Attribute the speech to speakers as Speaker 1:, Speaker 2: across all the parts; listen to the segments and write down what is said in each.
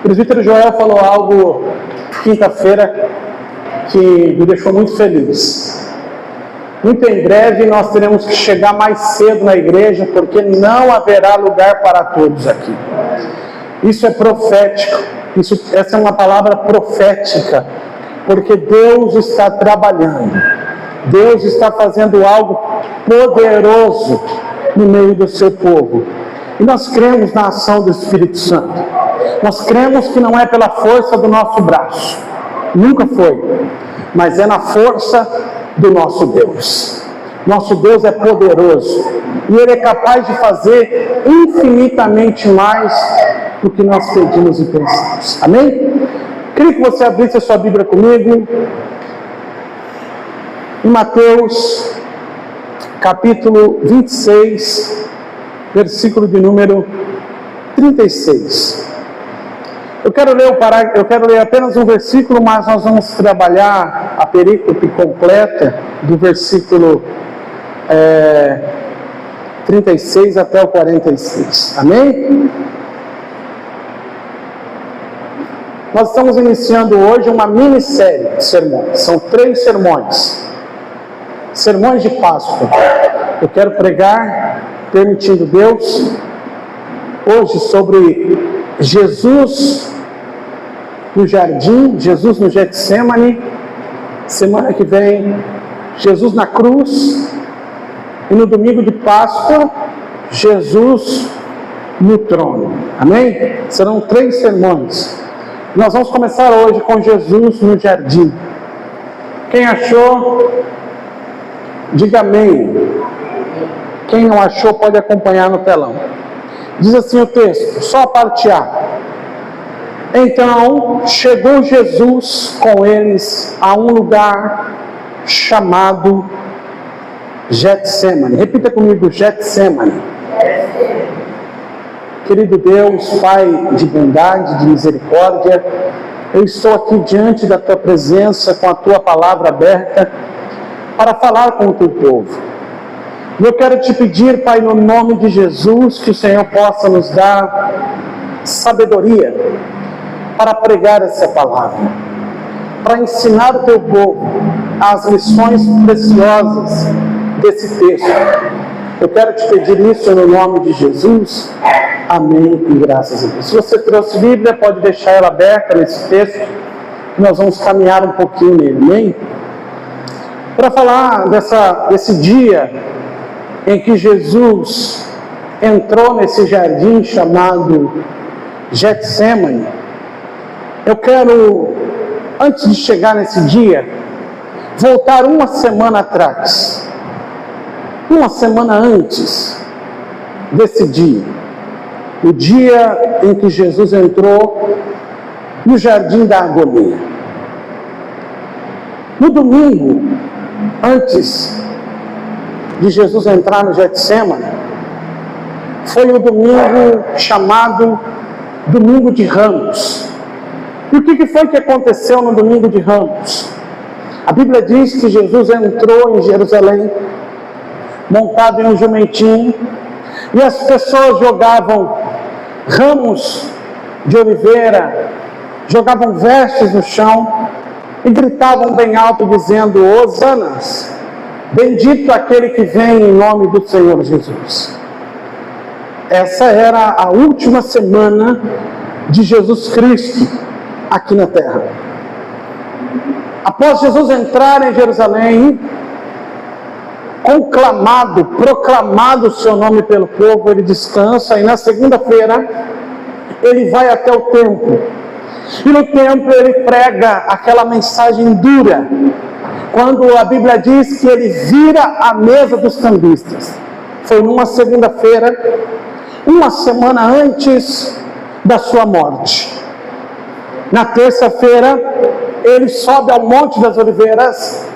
Speaker 1: O presbítero Joel falou algo quinta-feira que me deixou muito feliz. Muito em breve nós teremos que chegar mais cedo na igreja, porque não haverá lugar para todos aqui. Isso é profético, essa é uma palavra profética, porque Deus está trabalhando, Deus está fazendo algo poderoso no meio do seu povo. E nós cremos na ação do Espírito Santo. Nós cremos que não é pela força do nosso braço, nunca foi, mas é na força do nosso Deus. Nosso Deus é poderoso e Ele é capaz de fazer infinitamente mais do que nós pedimos e pensamos. Amém? Queria que você abrisse a sua Bíblia comigo em Mateus capítulo 26, versículo de número 36. Eu quero ler apenas um versículo, mas nós vamos trabalhar a perícope completa do versículo 36 até o 46. Amém? Nós estamos iniciando hoje uma minissérie de sermões. São 3 sermões. Sermões de Páscoa. Eu quero pregar, permitindo Deus, hoje sobre Jesus no jardim, Jesus no Getsemane. Semana que vem, Jesus na cruz. E no domingo de Páscoa, Jesus no trono. Amém? Serão 3 sermões. Nós vamos começar hoje com Jesus no jardim. Quem achou, diga amém. Quem não achou, pode acompanhar no telão. Diz assim o texto, só a parte A. Então chegou Jesus com eles a um lugar chamado Getsemane. Repita comigo, Getsemane. Querido Deus, Pai de bondade, de misericórdia, eu estou aqui diante da Tua presença com a Tua palavra aberta para falar com o Teu povo. E eu quero te pedir, Pai, no nome de Jesus, que o Senhor possa nos dar sabedoria para pregar essa palavra, para ensinar o Teu povo as lições preciosas desse texto. Eu quero te pedir isso no nome de Jesus. Amém e graças a Deus. Se você trouxe Bíblia, pode deixar ela aberta nesse texto, que nós vamos caminhar um pouquinho nele, amém? Para falar desse dia em que Jesus entrou nesse jardim chamado Getsemane, eu quero, antes de chegar nesse dia, voltar uma semana atrás, uma semana antes desse dia, o dia em que Jesus entrou no jardim da agonia. No domingo, antes de Jesus entrar no Getsemane, foi o domingo chamado Domingo de Ramos. E o que foi que aconteceu no Domingo de Ramos? A Bíblia diz que Jesus entrou em Jerusalém, montado em um jumentinho, e as pessoas jogavam ramos de oliveira, jogavam vestes no chão e gritavam bem alto dizendo: Hosanas, bendito aquele que vem em nome do Senhor Jesus. Essa era a última semana de Jesus Cristo aqui na terra. Após Jesus entrar em Jerusalém, proclamado o seu nome pelo povo, ele descansa, e na segunda-feira ele vai até o templo, e no templo ele prega aquela mensagem dura, quando a Bíblia diz que ele vira a mesa dos cambistas. Foi numa segunda-feira, uma semana antes da sua morte. Na terça-feira ele sobe ao Monte das Oliveiras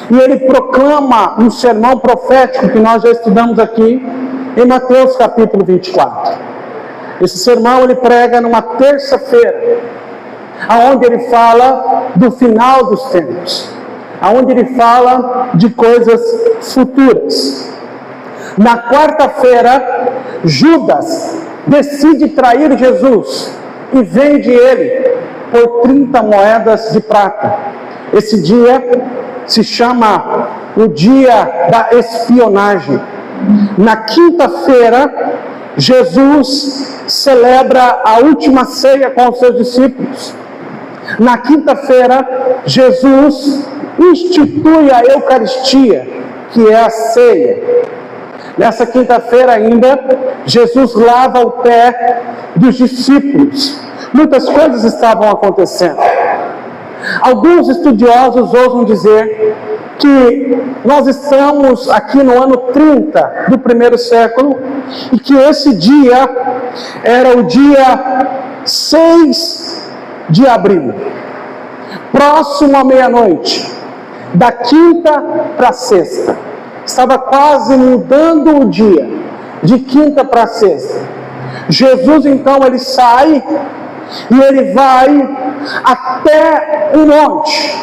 Speaker 1: e ele proclama um sermão profético que nós já estudamos aqui em Mateus capítulo 24. Esse sermão ele prega numa terça-feira, aonde ele fala do final dos tempos, aonde ele fala de coisas futuras. Na quarta-feira, Judas decide trair Jesus e vende ele por 30 moedas de prata. Esse dia se chama o dia da espionagem. Na quinta-feira, Jesus celebra a última ceia com os seus discípulos. Na quinta-feira, Jesus institui a Eucaristia, que é a ceia. Nessa quinta-feira ainda, Jesus lava o pé dos discípulos. Muitas coisas estavam acontecendo. Alguns estudiosos ousam dizer que nós estamos aqui no ano 30 do primeiro século e que esse dia era o dia 6 de abril, próximo à meia-noite, da quinta para sexta. Estava quase mudando o dia, de quinta para sexta. Jesus então ele sai e ele vai até um monte,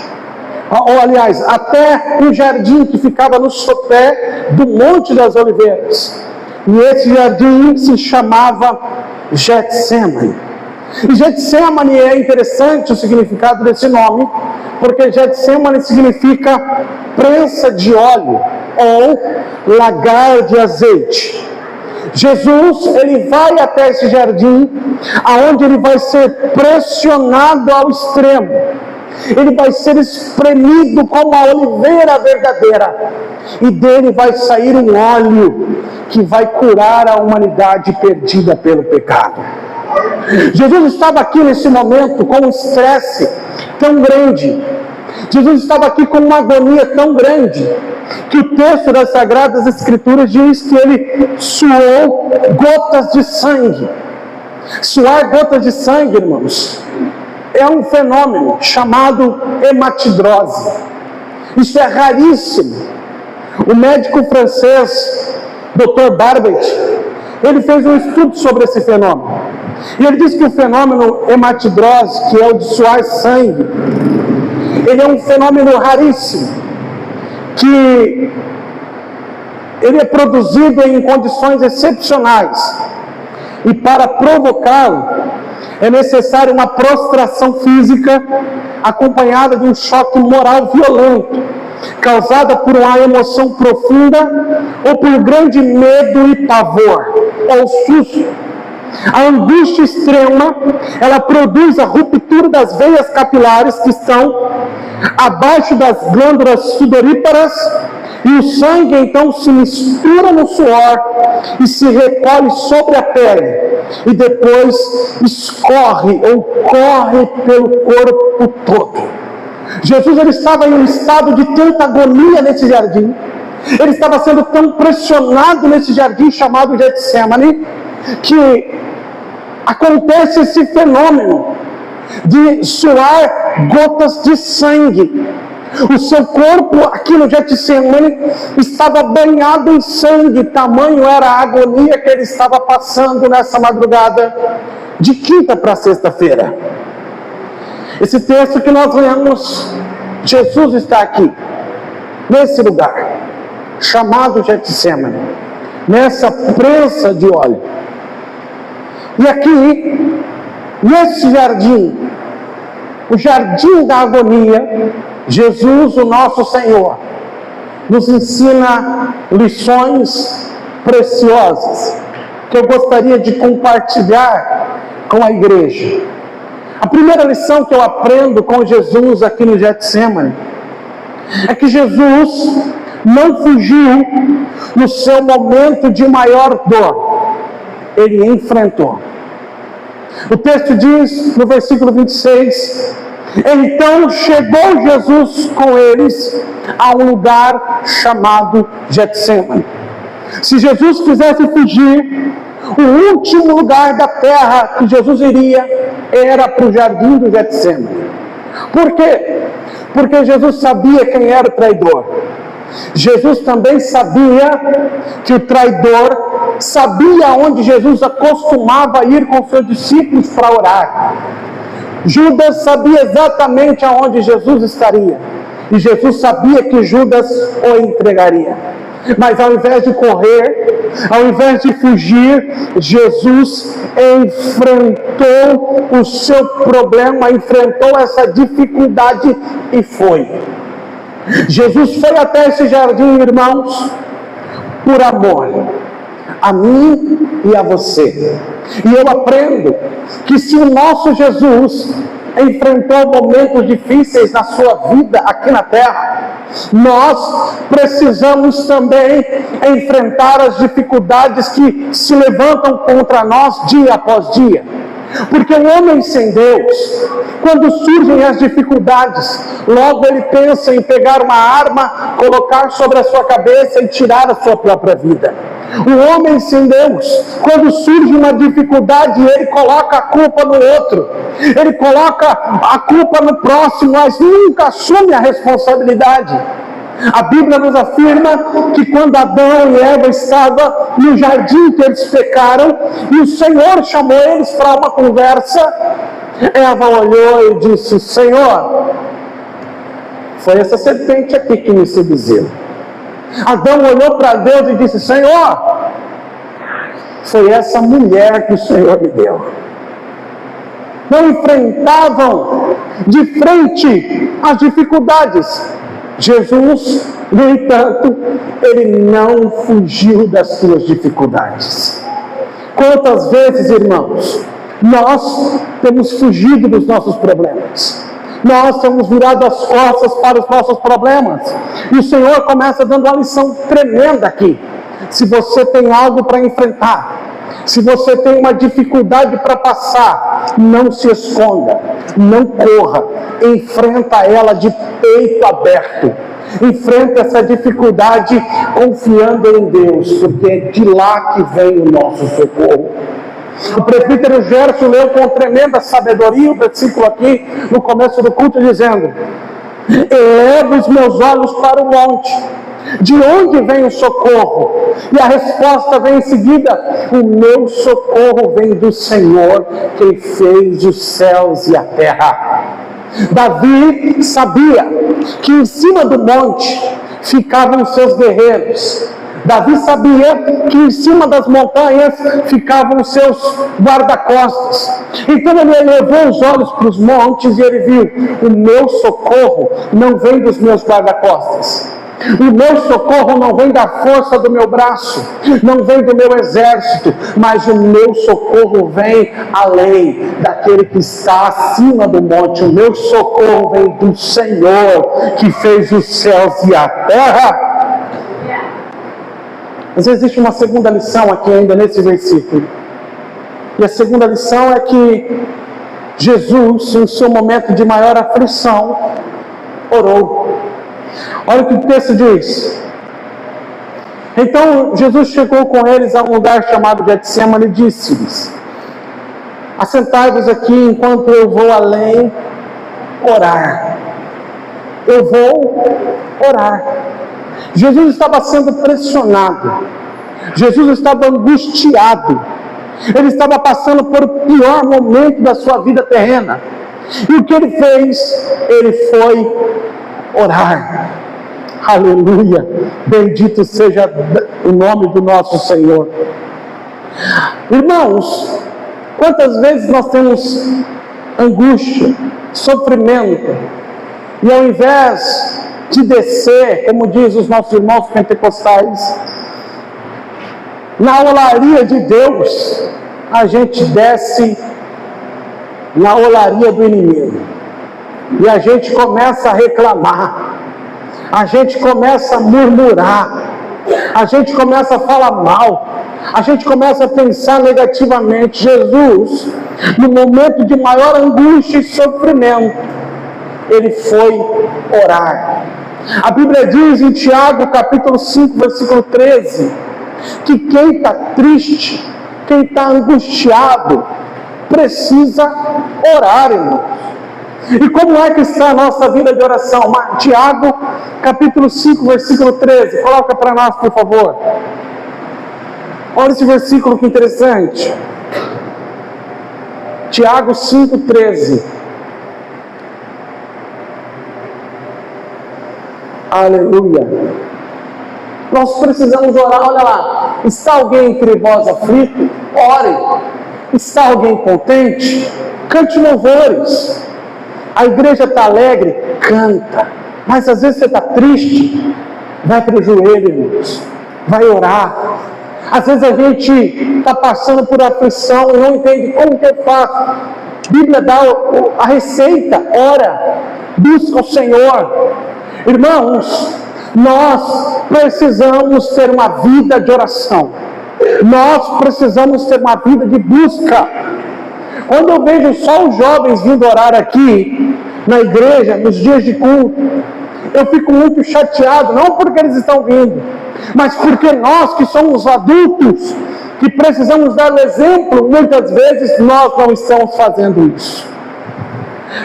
Speaker 1: ou aliás, até um jardim que ficava no sopé do Monte das Oliveiras. E esse jardim se chamava Getsemane. E Getsemane é interessante o significado desse nome, porque Getsemane significa prensa de óleo ou lagar de azeite. Jesus, ele vai até esse jardim, aonde ele vai ser pressionado ao extremo. Ele vai ser espremido como a oliveira verdadeira. E dele vai sair um óleo que vai curar a humanidade perdida pelo pecado. Jesus estava aqui nesse momento com um estresse tão grande. Jesus estava aqui com uma agonia tão grande que o texto das Sagradas Escrituras diz que ele suou gotas de sangue. Suar gotas de sangue, irmãos, é um fenômeno chamado hematidrose. Isso é raríssimo. O médico francês, Dr. Barbet, ele fez um estudo sobre esse fenômeno. E ele diz que o fenômeno hematidrose, que é o de suar sangue, ele é um fenômeno raríssimo, que ele é produzido em condições excepcionais. E para provocá-lo, é necessário uma prostração física acompanhada de um choque moral violento, causada por uma emoção profunda ou por grande medo e pavor, ou susto. A angústia extrema, ela produz a ruptura das veias capilares que estão abaixo das glândulas sudoríparas, e o sangue então se mistura no suor e se recolhe sobre a pele e depois escorre ou corre pelo corpo todo. Jesus ele estava em um estado de tanta agonia nesse jardim, ele estava sendo tão pressionado nesse jardim chamado Getsemane, que acontece esse fenômeno de suar gotas de sangue. O seu corpo aqui no Getsemane estava banhado em sangue, tamanho era a agonia que ele estava passando nessa madrugada de quinta para sexta-feira. Esse texto que nós lemos, Jesus está aqui, nesse lugar, chamado Getsemane, nessa prensa de óleo. E aqui, nesse jardim, o jardim da agonia, Jesus, o nosso Senhor, nos ensina lições preciosas que eu gostaria de compartilhar com a igreja. A primeira lição que eu aprendo com Jesus aqui no Getsemane é que Jesus não fugiu no seu momento de maior dor, ele enfrentou. O texto diz no versículo 26: então chegou Jesus com eles a um lugar chamado Getsemane. Se Jesus quisesse fugir, o último lugar da terra que Jesus iria era para o jardim do Getsemane. Por quê? Porque Jesus sabia quem era o traidor. Jesus também sabia que o traidor sabia onde Jesus acostumava ir com seus discípulos para orar. Judas sabia exatamente aonde Jesus estaria, e Jesus sabia que Judas o entregaria. Mas ao invés de correr, Ao invés de fugir, Jesus enfrentou o seu problema, enfrentou essa dificuldade e foi. Jesus foi até esse jardim, irmãos, por amor a mim e a você. E eu aprendo que se o nosso Jesus enfrentou momentos difíceis na sua vida aqui na terra, nós precisamos também enfrentar as dificuldades que se levantam contra nós dia após dia. Porque o homem sem Deus, quando surgem as dificuldades, logo ele pensa em pegar uma arma, colocar sobre a sua cabeça e tirar a sua própria vida. O homem sem Deus, quando surge uma dificuldade, ele coloca a culpa no outro, ele coloca a culpa no próximo, mas nunca assume a responsabilidade. A Bíblia nos afirma que quando Adão e Eva estavam no jardim que eles pecaram, e o Senhor chamou eles para uma conversa, Eva olhou e disse: Senhor, foi essa serpente aqui que me seduziu. Adão olhou para Deus e disse: Senhor, foi essa mulher que o Senhor me deu. Não enfrentavam de frente as dificuldades. Jesus, no entanto, ele não fugiu das suas dificuldades. Quantas vezes, irmãos, nós temos fugido dos nossos problemas? Nós temos virado as costas para os nossos problemas. E o Senhor começa dando uma lição tremenda aqui. Se você tem algo para enfrentar, se você tem uma dificuldade para passar, não se esconda, não corra, enfrenta ela de peito aberto. Enfrenta essa dificuldade confiando em Deus, porque é de lá que vem o nosso socorro. O presbítero Gerson leu com tremenda sabedoria o versículo aqui no começo do culto, dizendo: elevo os meus olhos para o monte, de onde vem o socorro? E a resposta vem em seguida: o meu socorro vem do Senhor, que fez os céus e a terra. Davi sabia que em cima do monte ficavam os seus guerreiros. Davi sabia que em cima das montanhas ficavam os seus guarda-costas. Então ele elevou os olhos para os montes e ele viu: o meu socorro não vem dos meus guarda-costas. O meu socorro não vem da força do meu braço, não vem do meu exército, mas o meu socorro vem além daquele que está acima do monte. O meu socorro vem do Senhor, que fez os céus e a terra. Mas existe uma segunda lição aqui ainda nesse versículo. E a segunda lição é que Jesus, em seu momento de maior aflição, orou. Olha o que o texto diz. Então Jesus chegou com eles a um lugar chamado Getsemane e disse-lhes: assentai-vos aqui enquanto eu vou além orar. Eu vou orar. Jesus estava sendo pressionado. Jesus estava angustiado. Ele estava passando por o pior momento da sua vida terrena. E o que ele fez? Ele foi orar. Aleluia, bendito seja o nome do nosso Senhor. Irmãos, quantas vezes nós temos angústia, sofrimento, e ao invés de descer, como diz os nossos irmãos pentecostais, na olaria de Deus, a gente desce na olaria do inimigo. E a gente começa a reclamar, a gente começa a murmurar, a gente começa a falar mal, a gente começa a pensar negativamente. Jesus, no momento de maior angústia e sofrimento, ele foi orar. A Bíblia diz em Tiago, capítulo 5, versículo 13, que quem está triste, quem está angustiado, precisa orar, irmãos. E como é que está a nossa vida de oração? Tiago, capítulo 5, versículo 13. Coloca para nós, por favor. Olha esse versículo que interessante. Tiago 5, 13. Aleluia. Nós precisamos orar. Olha lá, está alguém entre vós aflito? Ore. Está alguém contente? Cante louvores. A igreja está alegre? Canta. Mas às vezes você está triste? Vai para o joelho, irmãos. Vai orar. Às vezes a gente está passando por aflição e não entende como que eu faço. A Bíblia dá a receita. Ora. Busca o Senhor. Irmãos, nós precisamos ter uma vida de oração. Nós precisamos ter uma vida de busca. Quando eu vejo só os jovens vindo orar aqui na igreja, nos dias de culto, eu fico muito chateado, não porque eles estão vindo, mas porque nós que somos adultos, que precisamos dar o exemplo, muitas vezes nós não estamos fazendo isso.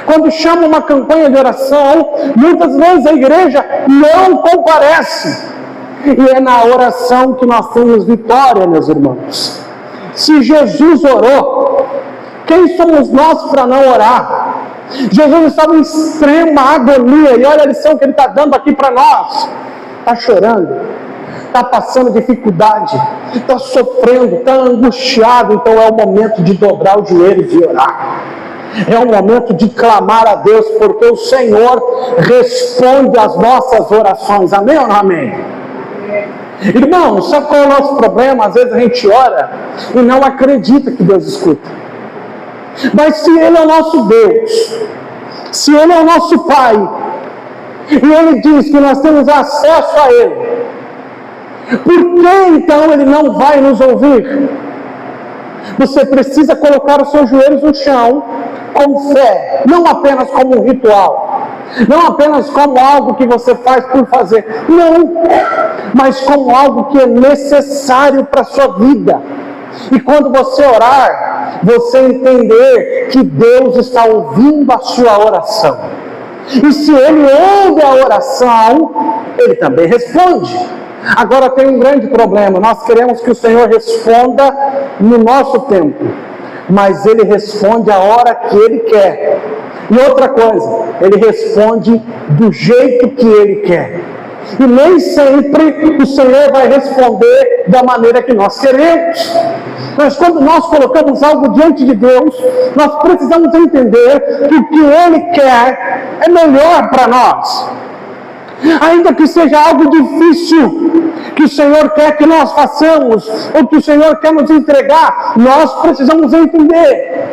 Speaker 1: Quando chama uma campanha de oração, muitas vezes a igreja não comparece. E é na oração que nós temos vitória, meus irmãos. Se Jesus orou, quem somos nós para não orar? Jesus estava em extrema agonia, e olha a lição que ele está dando aqui para nós. Está chorando, está passando dificuldade, está sofrendo, está angustiado, então é o momento de dobrar os joelhos e orar. É o momento de clamar a Deus, porque o Senhor responde às nossas orações. Amém ou não amém? Irmão, sabe qual é o nosso problema? Às vezes a gente ora e não acredita que Deus escuta. Mas se Ele é o nosso Deus, se Ele é o nosso Pai, e Ele diz que nós temos acesso a Ele, por que então Ele não vai nos ouvir? Você precisa colocar os seus joelhos no chão com fé, não apenas como um ritual, não apenas como algo que você faz por fazer, não, mas como algo que é necessário para a sua vida. E quando você orar, você entender que Deus está ouvindo a sua oração. E se Ele ouve a oração, Ele também responde. Agora tem um grande problema, nós queremos que o Senhor responda no nosso tempo, mas Ele responde a hora que Ele quer. E outra coisa, Ele responde do jeito que Ele quer. E nem sempre o Senhor vai responder da maneira que nós queremos. Mas quando nós colocamos algo diante de Deus, nós precisamos entender que o que Ele quer é melhor para nós. Ainda que seja algo difícil, que o Senhor quer que nós façamos, ou que o Senhor quer nos entregar, nós precisamos entender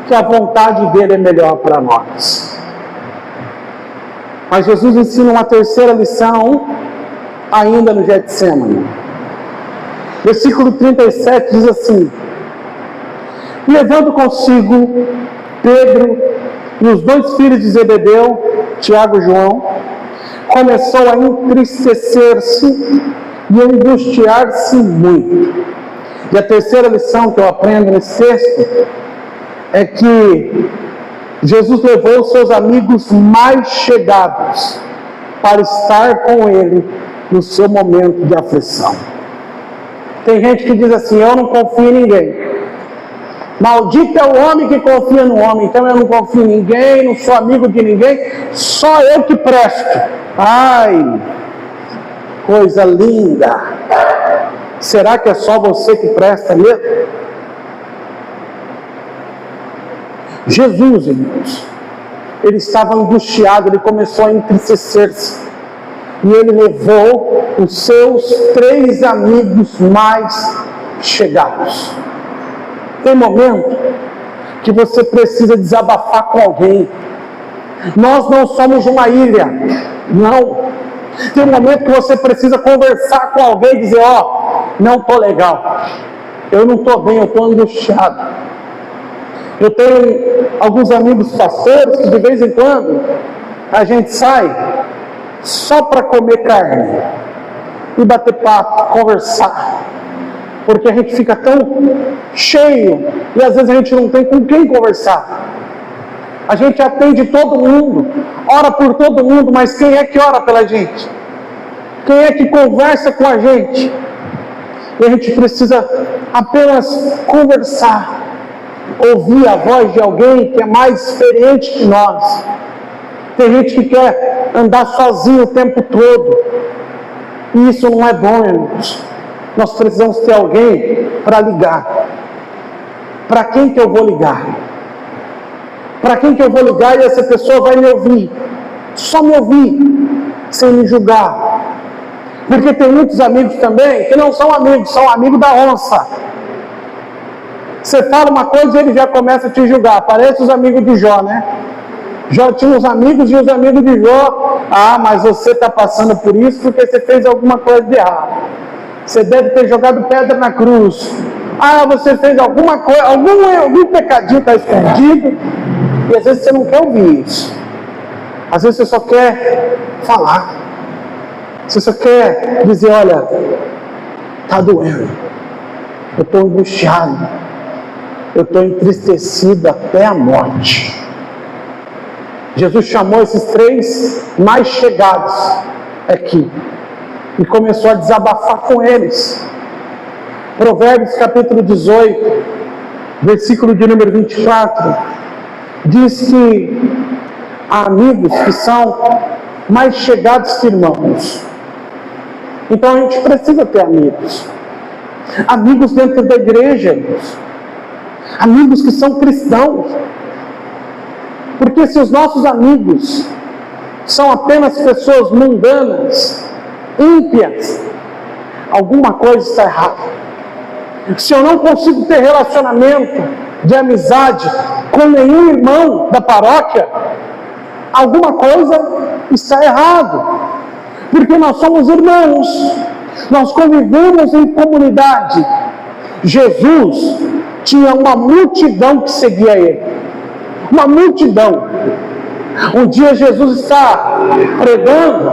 Speaker 1: que a vontade dEle é melhor para nós. Mas Jesus ensina uma terceira lição, ainda no Getsemane. Versículo 37 diz assim: levando consigo Pedro e os 2 filhos de Zebedeu, Tiago e João, começou a entristecer-se e a angustiar-se muito. E a terceira lição que eu aprendo nesse texto é que Jesus levou os seus amigos mais chegados para estar com Ele no seu momento de aflição. Tem gente que diz assim: eu não confio em ninguém. Maldito é o homem que confia no homem, então eu não confio em ninguém, não sou amigo de ninguém, só eu que presto. Ai, coisa linda! Será que é só você que presta mesmo? Jesus, irmãos, ele estava angustiado, ele começou a entristecer-se, e ele levou os seus 3 amigos mais chegados. Tem momento que você precisa desabafar com alguém. Nós não somos uma ilha, não. Tem momento que você precisa conversar com alguém e dizer: não estou legal, eu não estou bem, eu estou angustiado. Eu tenho alguns amigos pastores que de vez em quando a gente sai só para comer carne e bater papo, conversar, porque a gente fica tão cheio e às vezes a gente não tem com quem conversar. A gente atende todo mundo, ora por todo mundo, mas quem é que ora pela gente? Quem é que conversa com a gente? E a gente precisa apenas conversar, ouvir a voz de alguém que é mais experiente que nós. Tem gente que quer andar sozinho o tempo todo. E isso não é bom, irmãos. Nós precisamos ter alguém para ligar. Para quem que eu vou ligar? Para quem que eu vou ligar e essa pessoa vai me ouvir? Só me ouvir, sem me julgar. Porque tem muitos amigos também que não são amigos da onça. Você fala uma coisa e ele já começa a te julgar. Parece os amigos de Jó, né? Jó tinha os amigos e os amigos de Jó. Ah, mas você está passando por isso porque você fez alguma coisa de errado. Você deve ter jogado pedra na cruz. Ah, você fez alguma coisa, algum pecadinho está escondido. E às vezes você não quer ouvir isso. Às vezes você só quer falar. Você só quer dizer, olha, está doendo. Eu estou angustiado. Eu estou entristecido até a morte. Jesus chamou esses 3 mais chegados aqui e começou a desabafar com eles. Provérbios capítulo 18, versículo de número 24, diz que há amigos que são mais chegados que irmãos. Então a gente precisa ter amigos. Amigos dentro da igreja, irmãos. Amigos que são cristãos. Porque se os nossos amigos são apenas pessoas mundanas, ímpias, alguma coisa está errada. Se eu não consigo ter relacionamento de amizade com nenhum irmão da paróquia, alguma coisa está errado. Porque nós somos irmãos, nós convivemos em comunidade. Jesus tinha uma multidão que seguia ele. Uma multidão. Um dia Jesus está pregando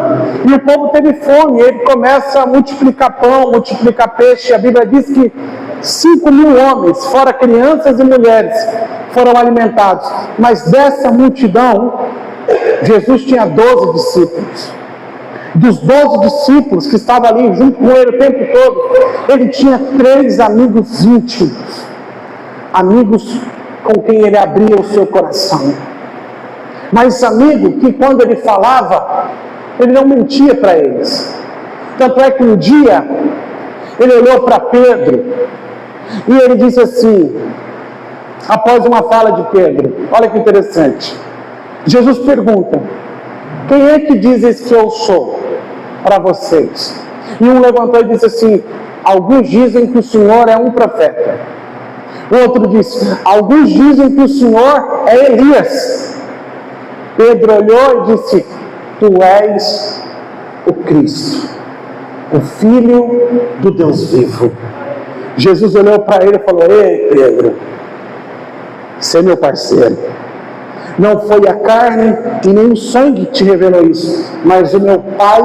Speaker 1: e o povo teve fome. Ele começa a multiplicar pão, multiplicar peixe. A Bíblia diz que 5.000 homens, fora crianças e mulheres, foram alimentados. Mas dessa multidão, Jesus tinha 12 discípulos. Dos 12 discípulos que estavam ali junto com ele o tempo todo, ele tinha 3 amigos íntimos. Amigos com quem ele abria o seu coração. Mas amigo que quando ele falava, ele não mentia para eles. Tanto é que um dia, ele olhou para Pedro, e ele disse assim, após uma fala de Pedro, olha que interessante. Jesus pergunta, quem é que dizes que eu sou para vocês? E um levantou e disse assim, alguns dizem que o Senhor é um profeta. O outro disse, alguns dizem que o Senhor é Elias. Pedro olhou e disse, tu és o Cristo, o Filho do Deus vivo. Jesus olhou para ele e falou, ei Pedro, você é meu parceiro. Não foi a carne e nem o sangue que te revelou isso, mas o meu Pai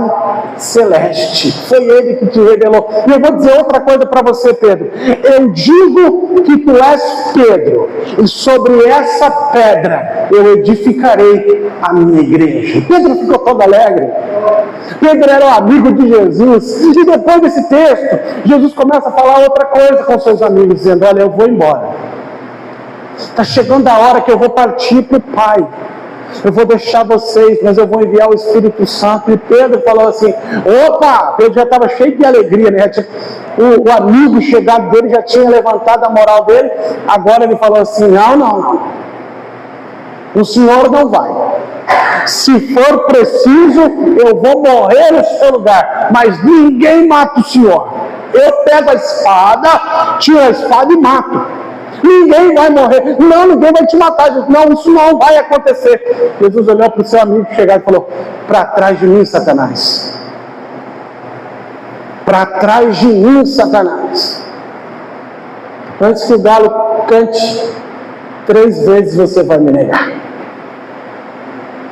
Speaker 1: Celeste. Foi Ele que te revelou. E eu vou dizer outra coisa para você, Pedro. Eu digo que tu és Pedro, e sobre essa pedra eu edificarei a minha igreja. Pedro ficou todo alegre. Pedro era um amigo de Jesus. E depois desse texto, Jesus começa a falar outra coisa com seus amigos, dizendo, olha, eu vou embora. Está chegando a hora que eu vou partir para o Pai. Eu vou deixar vocês, mas eu vou enviar o Espírito Santo. E Pedro falou assim, opa! Pedro já estava cheio de alegria, né? O amigo chegado dele já tinha levantado a moral dele. Agora ele falou assim, não. O senhor não vai. Se for preciso, eu vou morrer no seu lugar. Mas ninguém mata o senhor. Eu pego a espada, tiro a espada e mato. Ninguém vai morrer. Não, ninguém vai te matar. Não, isso não vai acontecer. Jesus olhou para o seu amigo chegado e falou, para trás de mim, Satanás. Para trás de mim, Satanás. Antes que o galo cante 3 vezes, você vai me negar.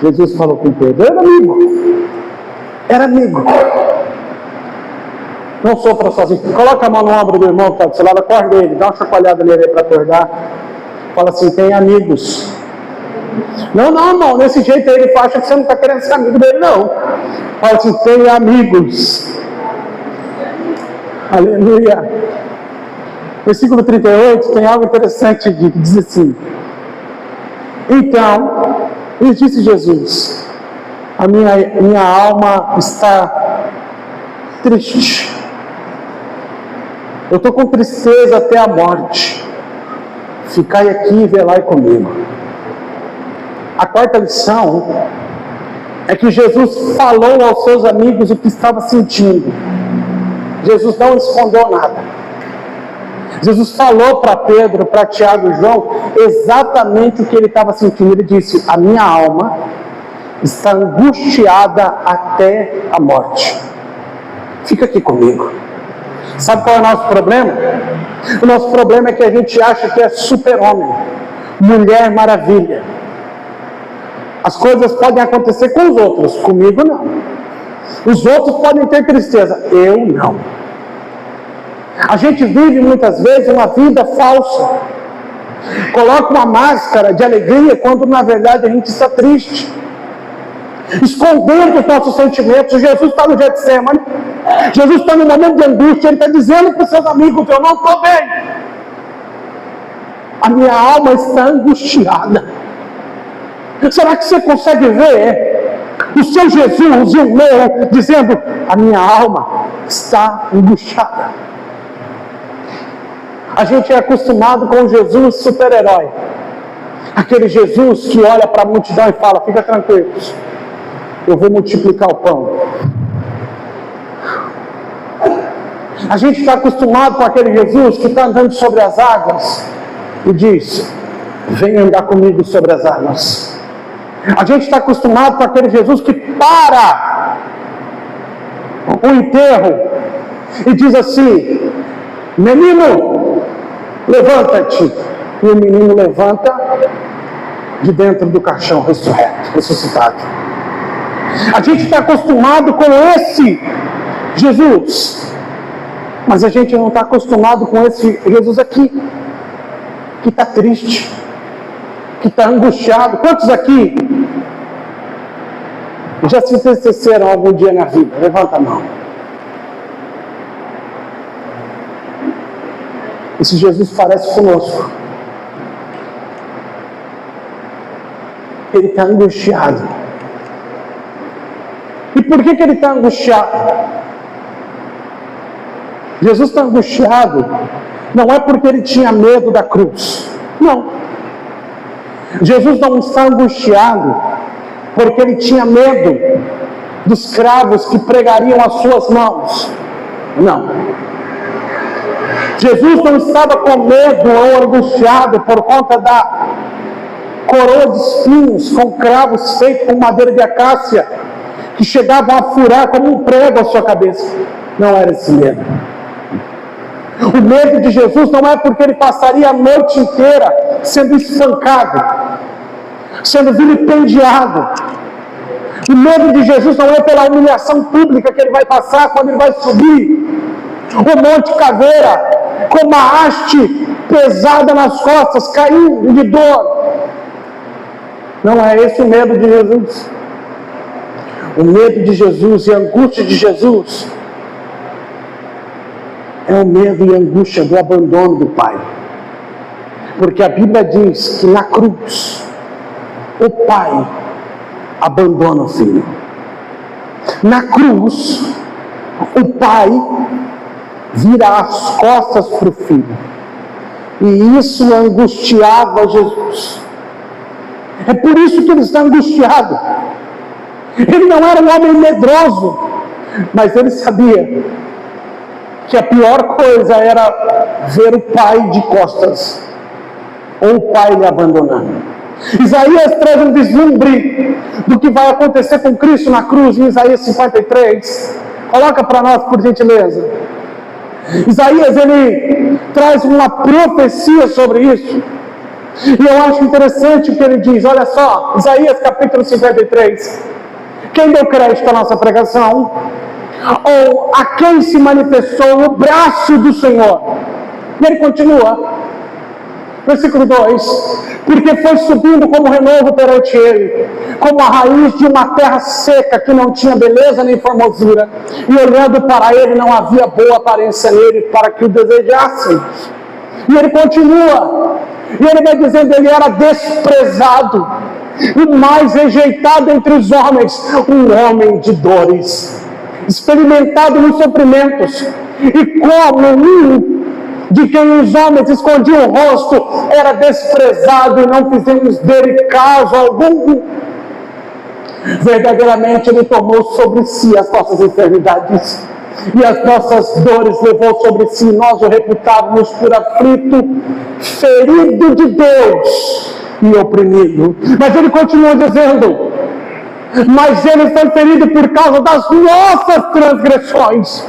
Speaker 1: Jesus falou com Pedro, era amigo. Não sofra sozinho. Coloca a mão no ombro do irmão que está do seu lado, acorde ele, dá uma chacoalhada nele aí para acordar. Fala assim, tem amigos. Não, desse jeito aí ele acha que você não está querendo ser amigo dele, não. Fala assim, tem amigos. Aleluia. Versículo 38 tem algo interessante aqui, que diz assim, então, lhe disse Jesus, a minha alma está triste. Eu estou com tristeza até a morte. Ficai aqui e velai comigo. A quarta lição é que Jesus falou aos seus amigos o que estava sentindo. Jesus não escondeu nada. Jesus falou para Pedro, para Tiago e João, exatamente o que ele estava sentindo. Ele disse: a minha alma está angustiada até a morte. Fica aqui comigo. Sabe qual é o nosso problema? O nosso problema é que a gente acha que é super-homem, mulher maravilha. As coisas podem acontecer com os outros, comigo não. Os outros podem ter tristeza, eu não. A gente vive muitas vezes uma vida falsa. Coloca uma máscara de alegria quando na verdade a gente está triste. Escondendo os nossos sentimentos. Jesus está no Getsemane. Jesus está no momento de angústia. Ele está dizendo para os seus amigos: eu não estou bem. A minha alma está angustiada. Será que você consegue ver o seu Jesus e o meu dizendo: a minha alma está angustiada? A gente é acostumado com o Jesus super-herói. Aquele Jesus que olha para a multidão e fala: fica tranquilos, eu vou multiplicar o pão. A gente está acostumado com aquele Jesus que está andando sobre as águas e diz: vem andar comigo sobre as águas. A gente está acostumado com aquele Jesus que para o enterro e diz assim: menino, levanta-te. E o menino levanta de dentro do caixão, ressuscitado. A gente está acostumado com esse Jesus, mas a gente não está acostumado com esse Jesus aqui, que está triste, que está angustiado. Quantos aqui já se entristeceram algum dia na vida? Levanta a mão. Esse Jesus parece conosco. Ele está angustiado. E por que ele está angustiado? Jesus está angustiado não é porque ele tinha medo da cruz. Não. Jesus não está angustiado porque ele tinha medo dos cravos que pregariam as suas mãos. Não. Jesus não estava com medo ou angustiado por conta da coroa de espinhos com cravos feitos com madeira de acácia que chegavam a furar como um prego a sua cabeça. Não era esse medo. O medo de Jesus não é porque ele passaria a noite inteira sendo espancado, sendo vilipendiado. O medo de Jesus não é pela humilhação pública que ele vai passar quando ele vai subir o Monte Caveira com uma haste pesada nas costas, caindo de dor. Não é esse o medo de Jesus. O medo de Jesus e a angústia de Jesus é o medo e a angústia do abandono do Pai. Porque a Bíblia diz que na cruz o Pai abandona o Filho. Na cruz o Pai vira as costas para o Filho. E isso angustiava Jesus. É por isso que ele está angustiado. Ele não era um homem medroso, mas ele sabia que a pior coisa era ver o Pai de costas, ou o Pai lhe abandonando. Isaías traz um vislumbre do que vai acontecer com Cristo na cruz, em Isaías 53. Coloca para nós, por gentileza. Isaías, ele traz uma profecia sobre isso. E eu acho interessante o que ele diz. Olha só, Isaías capítulo 53. Quem deu crédito à nossa pregação? Ou a quem se manifestou o braço do Senhor? E ele continua. Versículo 2. Porque foi subindo como renovo perante ele, como a raiz de uma terra seca que não tinha beleza nem formosura. E olhando para ele não havia boa aparência nele para que o desejassem. E ele continua. E ele vai dizendo: ele era desprezado, o mais rejeitado entre os homens, um homem de dores experimentado nos sofrimentos, e como um de quem os homens escondiam o rosto era desprezado e não fizemos dele caso algum. Verdadeiramente Ele tomou sobre si as nossas enfermidades e as nossas dores levou sobre si. Nós o reputávamos por aflito, ferido de Deus e oprimido. Mas Ele continua dizendo: mas Ele foi ferido por causa das nossas transgressões,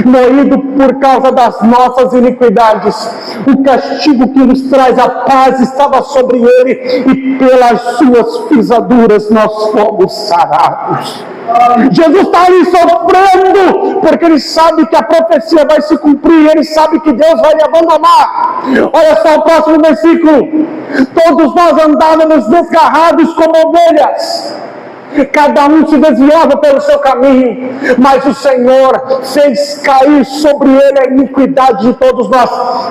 Speaker 1: moído por causa das nossas iniquidades. O castigo que nos traz a paz estava sobre Ele, e pelas suas pisaduras nós fomos sarados. Jesus está ali sofrendo, porque Ele sabe que a profecia vai se cumprir, Ele sabe que Deus vai lhe abandonar. Olha só o próximo versículo: todos nós andávamos desgarrados como ovelhas, cada um se desviava pelo seu caminho, mas o Senhor fez cair sobre Ele a iniquidade de todos nós.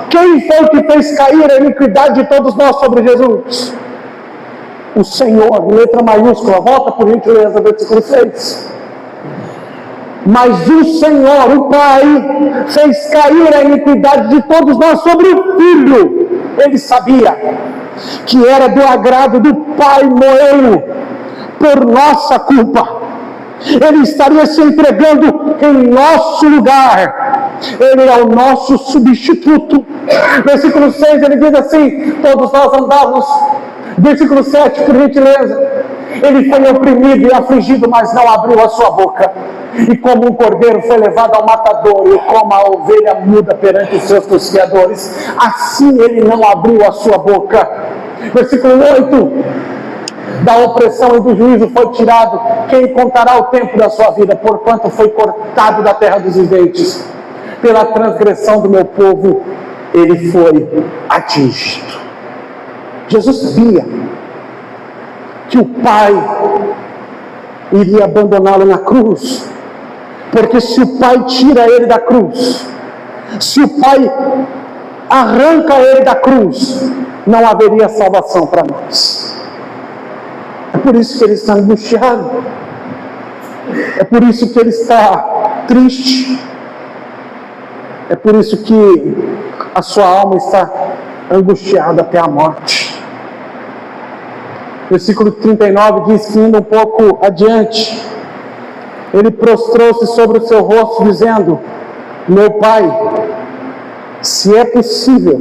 Speaker 1: Quem foi que fez cair a iniquidade de todos nós sobre Jesus? O Senhor, letra maiúscula. Volta por gentileza, versículo 6. Mas o Senhor, o Pai, fez cair a iniquidade de todos nós sobre o Filho. Ele sabia que era do agrado do Pai moê-lo por nossa culpa. Ele estaria se entregando em nosso lugar. Ele é o nosso substituto. Versículo 6, ele diz assim: todos nós andávamos. Versículo 7, por gentileza: ele foi oprimido e afligido, mas não abriu a sua boca. E como um cordeiro foi levado ao matador, e como a ovelha muda perante os seus tosqueadores, assim ele não abriu a sua boca. Versículo 8: da opressão e do juízo foi tirado. Quem contará o tempo da sua vida? Porquanto foi cortado da terra dos viventes. Pela transgressão do meu povo ele foi atingido. Jesus sabia que o Pai iria abandoná-lo na cruz, porque se o Pai tira ele da cruz, se o Pai arranca ele da cruz, não haveria salvação para nós. É por isso que ele está angustiado. É por isso que ele está triste. É por isso que a sua alma está angustiada até a morte. Versículo 39 diz que, indo um pouco adiante, ele prostrou-se sobre o seu rosto, dizendo: meu Pai, se é possível,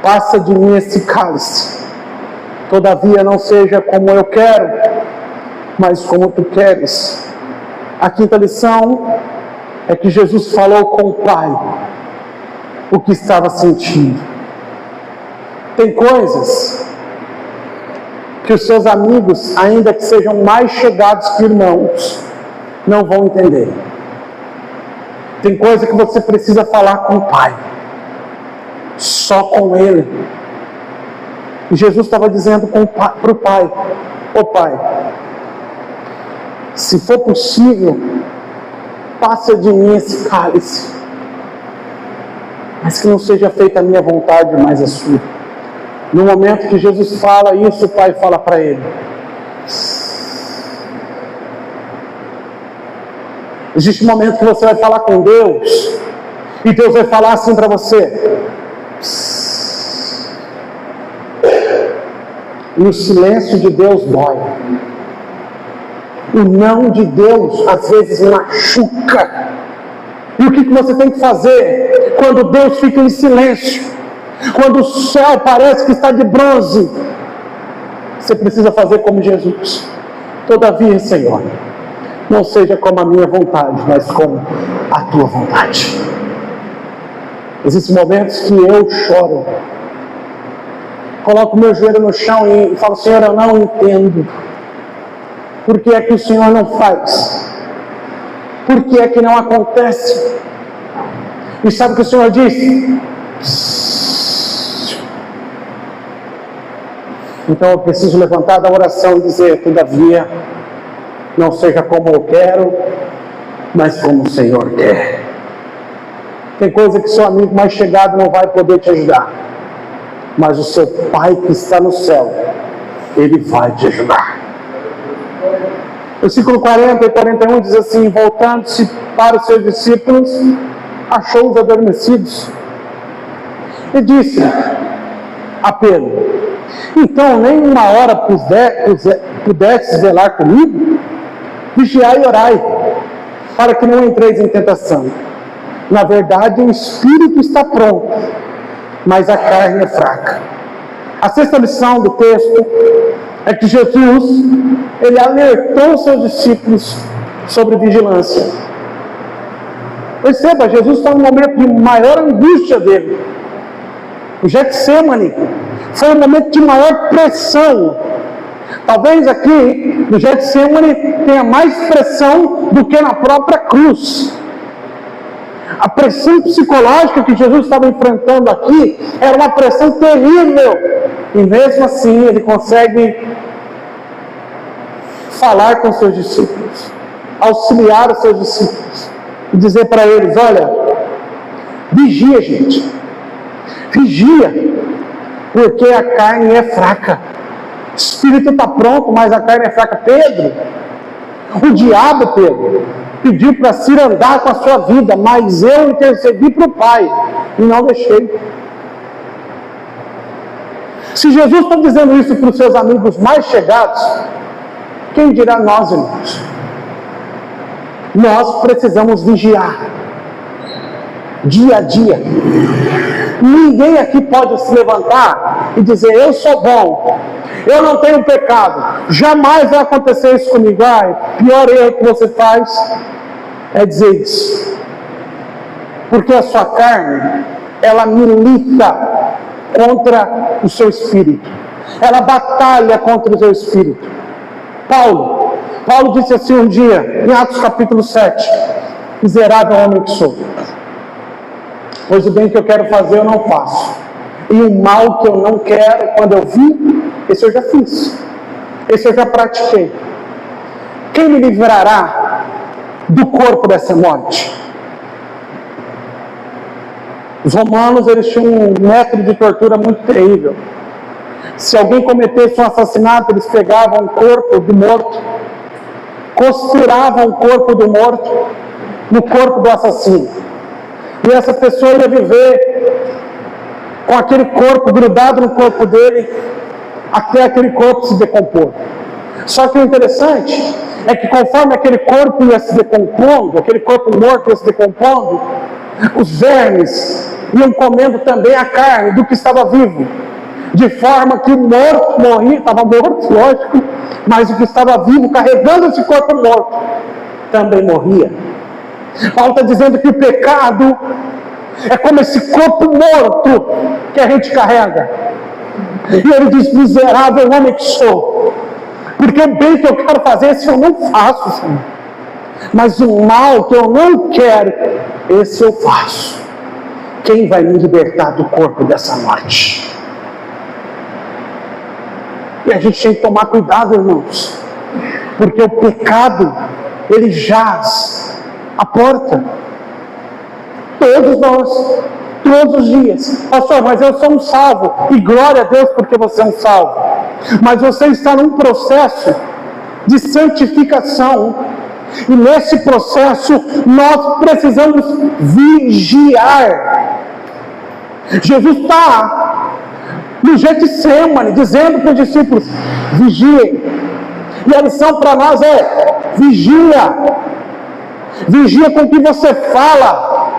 Speaker 1: passa de mim esse cálice. Todavia não seja como eu quero, mas como tu queres. A quinta lição é que Jesus falou com o Pai o que estava sentindo. Tem coisas que os seus amigos, ainda que sejam mais chegados que irmãos, não vão entender. Tem coisa que você precisa falar com o Pai, só com Ele. E Jesus estava dizendo para o Pai: ô Pai, se for possível, passa de mim esse cálice, mas que não seja feita a minha vontade, mas a sua. No momento que Jesus fala isso, o Pai fala para ele: existe um momento que você vai falar com Deus, e Deus vai falar assim para você. E o silêncio de Deus dói. O não de Deus às vezes machuca. E o que você tem que fazer quando Deus fica em silêncio? Quando o céu parece que está de bronze, você precisa fazer como Jesus: todavia, Senhor, não seja como a minha vontade, mas como a tua vontade. Existem momentos que eu choro, coloco meu joelho no chão e falo: Senhor, eu não entendo. Por que é que o Senhor não faz? Por que é que não acontece? E sabe o que o Senhor diz? Então eu preciso levantar da oração e dizer: todavia, não seja como eu quero, mas como o Senhor quer. Tem coisa que seu amigo mais chegado não vai poder te ajudar, mas o seu Pai que está no céu, Ele vai te ajudar. Versículo 40 e 41 diz assim: voltando-se para os seus discípulos, achou-os adormecidos e disse a Pedro: então nem uma hora pudestes velar comigo? Vigiai e orai, para que não entreis em tentação. Na verdade, o espírito está pronto, mas a carne é fraca. A sexta lição do texto é que Jesus, ele alertou seus discípulos sobre vigilância. Perceba, Jesus está no momento de maior angústia dele. O Getsemane foi um momento de maior pressão. Talvez aqui no Getsemane tenha mais pressão do que na própria cruz. A pressão psicológica que Jesus estava enfrentando aqui era uma pressão terrível. E mesmo assim ele consegue falar com seus discípulos, auxiliar os seus discípulos e dizer para eles: olha, vigia, gente, vigia, porque a carne é fraca. O espírito está pronto, mas a carne é fraca. Pedro, o diabo, Pedro, pediu para Ciro andar com a sua vida, mas eu intercedi para o Pai e não deixei. Se Jesus está dizendo isso para os seus amigos mais chegados, quem dirá nós, irmãos? Nós precisamos vigiar dia a dia. Ninguém aqui pode se levantar e dizer: eu sou bom, eu não tenho pecado, jamais vai acontecer isso comigo. O pior erro que você faz é dizer isso, porque a sua carne, ela milita contra o seu espírito, ela batalha contra o seu espírito. Paulo disse assim um dia, em Atos capítulo 7, miserável homem que sou, pois o bem que eu quero fazer eu não faço, e o mal que eu não quero, quando eu vi, esse eu já fiz, esse eu já pratiquei. Quem me livrará do corpo dessa morte? Os romanos, eles tinham um método de tortura muito terrível. Se alguém cometesse um assassinato, eles pegavam o corpo do morto, costuravam o corpo do morto no corpo do assassino, e essa pessoa ia viver com aquele corpo grudado no corpo dele até aquele corpo se decompor. Só que o interessante é que conforme aquele corpo ia se decompondo, aquele corpo morto ia se decompondo, os vermes iam comendo também a carne do que estava vivo, de forma que o morto morria, estava morto, lógico, mas o que estava vivo, carregando esse corpo morto, também morria. Paulo está dizendo que o pecado é como esse corpo morto que a gente carrega. E ele diz: miserável homem que sou, porque o bem que eu quero fazer, esse eu não faço, Senhor. Mas o mal que eu não quero, esse eu faço. Quem vai me libertar do corpo dessa morte? E a gente tem que tomar cuidado, irmãos, porque o pecado, ele jaz à porta. Todos nós, todos os dias. Pastor, mas eu sou um salvo, e glória a Deus porque você é um salvo. Mas você está num processo de santificação, e nesse processo nós precisamos vigiar. Jesus está no Getsemane dizendo para os discípulos: vigiem. E a lição para nós é: vigia. Vigia com o que você fala,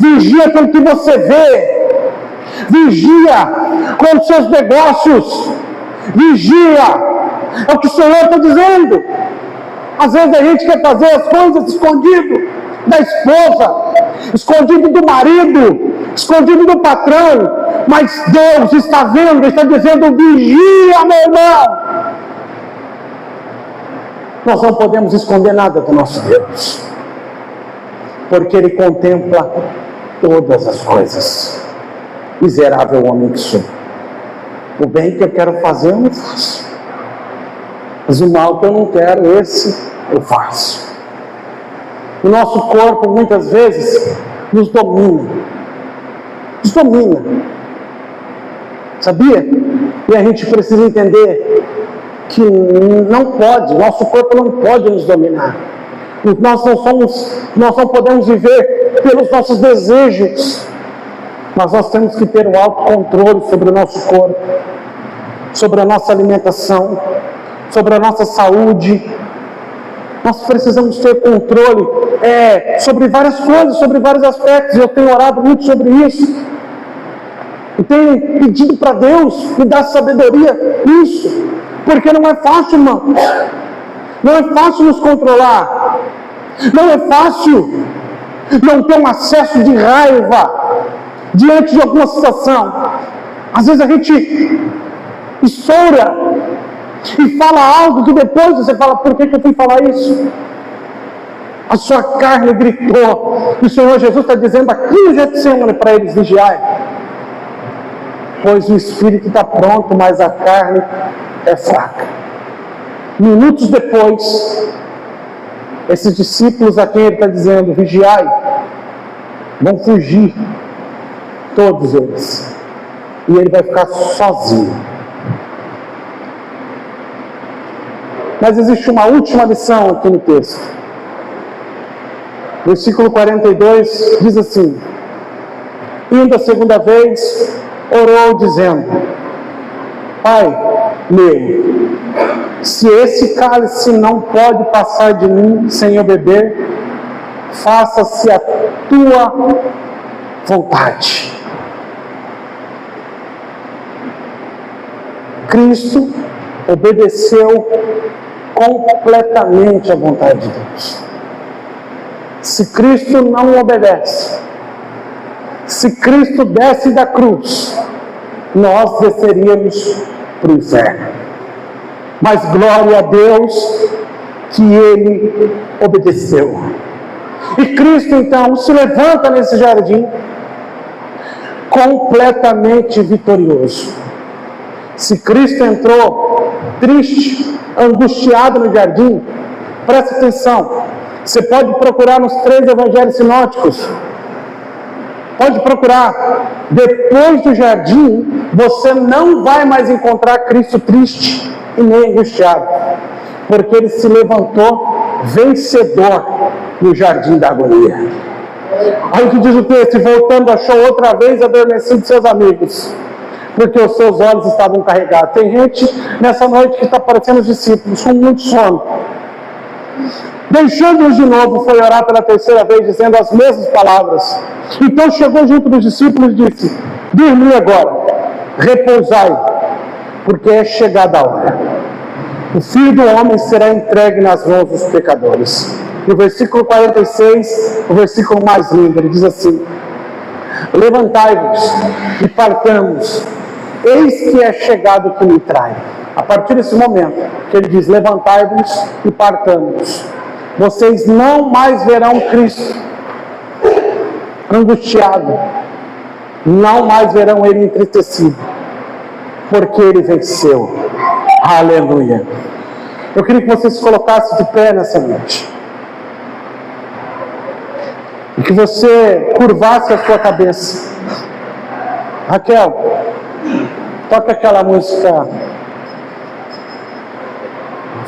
Speaker 1: vigia com o que você vê, vigia com os seus negócios, vigia. É o que o Senhor está dizendo. Às vezes a gente quer fazer as coisas escondido da esposa, escondido do marido, escondido do patrão, mas Deus está vendo, está dizendo: vigia, meu irmão. Nós não podemos esconder nada do nosso Deus, porque Ele contempla todas as coisas. Miserável homem que sou, o bem que eu quero fazer eu não faço, mas o mal que eu não quero, esse eu faço. O nosso corpo muitas vezes nos domina, sabia? E a gente precisa entender que não pode, nosso corpo não pode nos dominar. Nós não podemos viver pelos nossos desejos, mas nós temos que ter o autocontrole sobre o nosso corpo, sobre a nossa alimentação, sobre a nossa saúde. Nós precisamos ter controle sobre várias coisas, sobre vários aspectos. Eu tenho orado muito sobre isso. Eu tenho pedido para Deus me dar sabedoria nisso, porque não é fácil, irmãos. Não é fácil nos controlar. Não é fácil não ter um acesso de raiva diante de alguma situação. Às vezes a gente estoura e fala algo que depois você fala, por que eu fui falar isso? A sua carne gritou. E o Senhor Jesus está dizendo aqui no Getsemane para eles vigiarem. Pois o espírito está pronto, mas a carne é fraca. Minutos depois, esses discípulos a quem ele está dizendo, vigiai, vão fugir, todos eles. E ele vai ficar sozinho. Mas existe uma última lição aqui no texto. Versículo 42 diz assim: indo a segunda vez, orou dizendo: Pai meu, se esse cálice não pode passar de mim sem eu beber, faça-se a tua vontade. Cristo obedeceu completamente à vontade de Deus. Se Cristo não obedece, se Cristo desce da cruz, nós desceríamos para o inferno. Mas glória a Deus que Ele obedeceu. E Cristo então se levanta nesse jardim completamente vitorioso. Se Cristo entrou triste, angustiado no jardim, preste atenção, você pode procurar nos 3 evangelhos sinóticos, pode procurar, depois do jardim, você não vai mais encontrar Cristo triste e nem angustiado, porque Ele se levantou vencedor no jardim da agonia. Olha o que diz o texto: voltando, achou outra vez adormecido seus amigos, porque os seus olhos estavam carregados. Tem gente nessa noite que está parecendo os discípulos, com muito sono. Deixando-os de novo, foi orar pela 3ª vez, dizendo as mesmas palavras. Então chegou junto dos discípulos e disse: dormi agora, repousai, porque é chegada a hora. O Filho do Homem será entregue nas mãos dos pecadores. E o versículo 46, o versículo mais lindo, ele diz assim: levantai-vos e partamos, eis que é chegado o que me trai. A partir desse momento, que ele diz: levantai-vos e partamos, vocês não mais verão Cristo angustiado, não mais verão Ele entristecido, porque Ele venceu. Aleluia. Eu queria que você se colocasse de pé nessa noite, e que você curvasse a sua cabeça. Raquel, toca aquela música,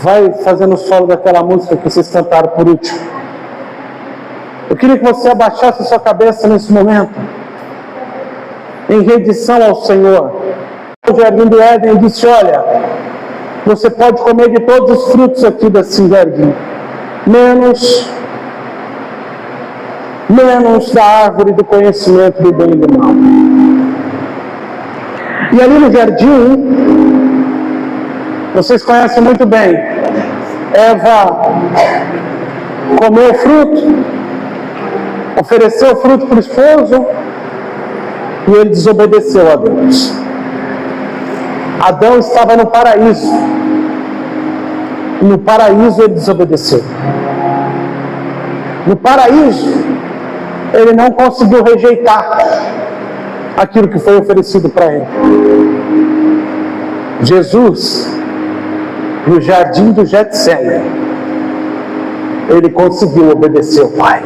Speaker 1: vai fazendo o solo daquela música que vocês cantaram por último. Eu queria que você abaixasse a sua cabeça nesse momento, em rendição ao Senhor. O jardim do Éden disse: olha, você pode comer de todos os frutos aqui desse jardim, menos da árvore do conhecimento do bem e do mal. E ali no jardim, vocês conhecem muito bem, Eva comeu o fruto, ofereceu o fruto para o esposo, e ele desobedeceu a Deus. Adão estava no paraíso, e no paraíso ele desobedeceu. No paraíso, ele não conseguiu rejeitar aquilo que foi oferecido para ele. Jesus, no jardim do Getsemane, ele conseguiu obedecer ao Pai.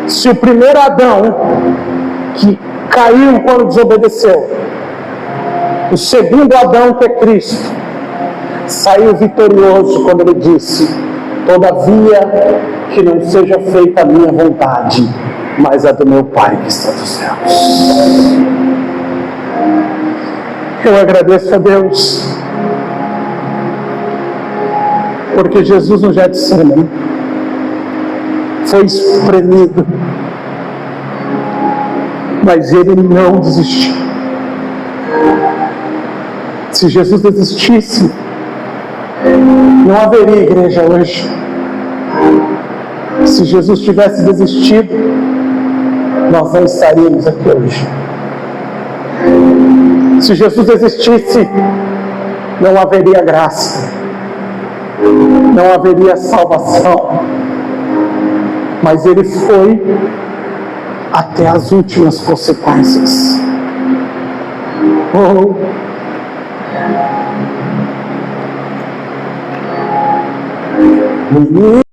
Speaker 1: Se o primeiro Adão, que caiu quando desobedeceu, o segundo Adão, que é Cristo, saiu vitorioso quando ele disse: todavia, que não seja feita a minha vontade, mas a do meu Pai que está nos céus. Eu agradeço a Deus, porque Jesus no Getsemane foi espremido, mas ele não desistiu. Se Jesus desistisse, não haveria igreja hoje. Se Jesus tivesse desistido, nós não estaríamos aqui hoje. Se Jesus desistisse, não haveria graça, não haveria salvação. Mas ele foi até as últimas consequências. Oh.